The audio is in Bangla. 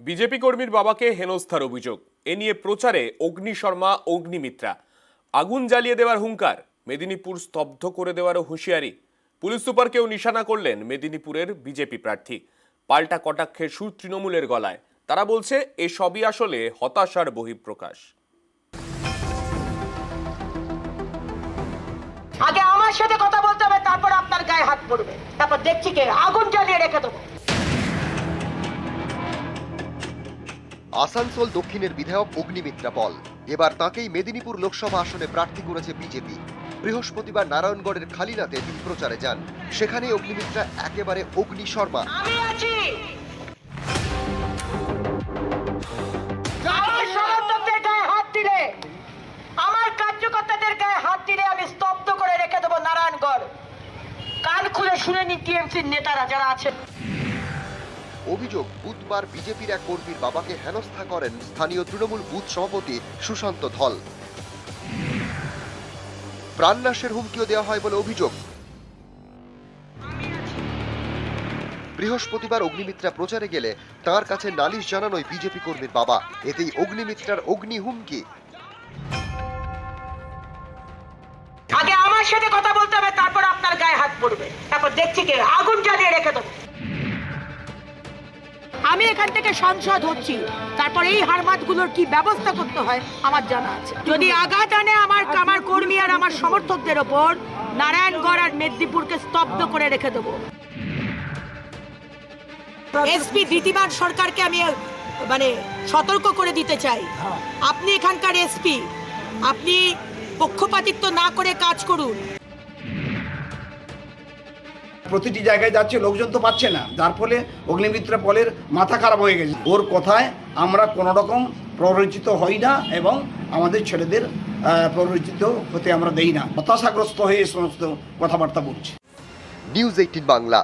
বিজেপি কর্মীর বাবাকে হেনস্থার অভিযোগ, এ নিয়ে প্রচারে অগ্নিশর্মা অগ্নিমিত্রা। আগুন জ্বালিয়ে দেওয়ার হুঙ্কার, মেদিনীপুর স্তব্ধ করে দেওয়ারও হুঁশিয়ারি। পুলিশ সুপারকেও নিশানা করলেন মেদিনীপুরের বিজেপি প্রার্থী। পাল্টা কটাক্ষের সুর তৃণমূলের গলায়। তারা বলছে এসবই আসলে হতাশার বহিঃপ্রকাশ। আগে আমার সাথে কথা বলতে হবে, তারপর আপনার গায়ে হাত পড়বে, তারপর দেখছি কে আগুন জ্বালিয়ে রেখে দেবো। আসানসোল দক্ষিণের বিধায়ক অগ্নিমিত্রা পল, এবার তাকেই মেদিনীপুর লোকসভা আসনে প্রার্থী করেছে বিজেপি। বৃহস্পতিবার নারায়ণগড়ের খালিনাতে তিনি প্রচারে যান। সেখানে অগ্নিমিত্রা একেবারে অগ্নিশর্মা। আমি আছি, আমার সমর্থকদের গায়ে হাত দিলে, আমার কার্যকর্তাদের গায়ে হাত দিলে আমি স্তব্ধ করে রেখে দেবো নারায়ণগড়। কান খুলে শুনে নি টিএমসির নেতারা যারা আছেন। অভিযোগ, বুধবার বিজেপির এক কর্মীর বাবাকে হেনস্থা করেন স্থানীয় তৃণমূল বুথ সভাপতি সুশান্ত ধল। প্রাণনাশের হুমকিও দেওয়া হয় বলে অভিযোগ। বৃহস্পতিবার অগ্নিমিত্রা প্রচারে গেলে তার কাছে নালিশ জানানোই বিজেপি কর্মীর বাবা। এতেই অগ্নিমিত্রার অগ্নি হুমকি। আগে আমার সাথে কথা বলতে হবে, তারপর আপনার গায়ে হাত পড়বে, তারপর দেখছি কে আগুন জ্বালিয়ে রেখে দেবো। আমি এখান থেকে সাংসদ হচ্ছি, তারপর এই হারমাতগুলোর কি ব্যবস্থা করতে হয় আমার জানা আছে। যদি আঘাত আনে আমার কর্মী আর আমার সমর্থকদের ওপর, নারায়ণগড় আর মেদিনীপুরকে স্তব্ধ করে রেখে দেবো। এসপি দ্বিতীয়বার সরকারকে আমি সতর্ক করে দিতে চাই, আপনি এখানকার এসপি, আপনি পক্ষপাতিত্ব না করে কাজ করুন। প্রতিটি জায়গায় যাচ্ছে, লোকজন তো পাচ্ছে না, যার ফলে অগ্নিমিত্রা পলের মাথা খারাপ হয়ে গেছে। ওর কথায় আমরা কোনো রকম প্ররোচিত হই না এবং আমাদের ছেলেদের প্ররোচিত হতে আমরা দেই না। হতাশাগ্রস্ত হয়ে এই সমস্ত কথাবার্তা বলছি। নিউজ 18 বাংলা।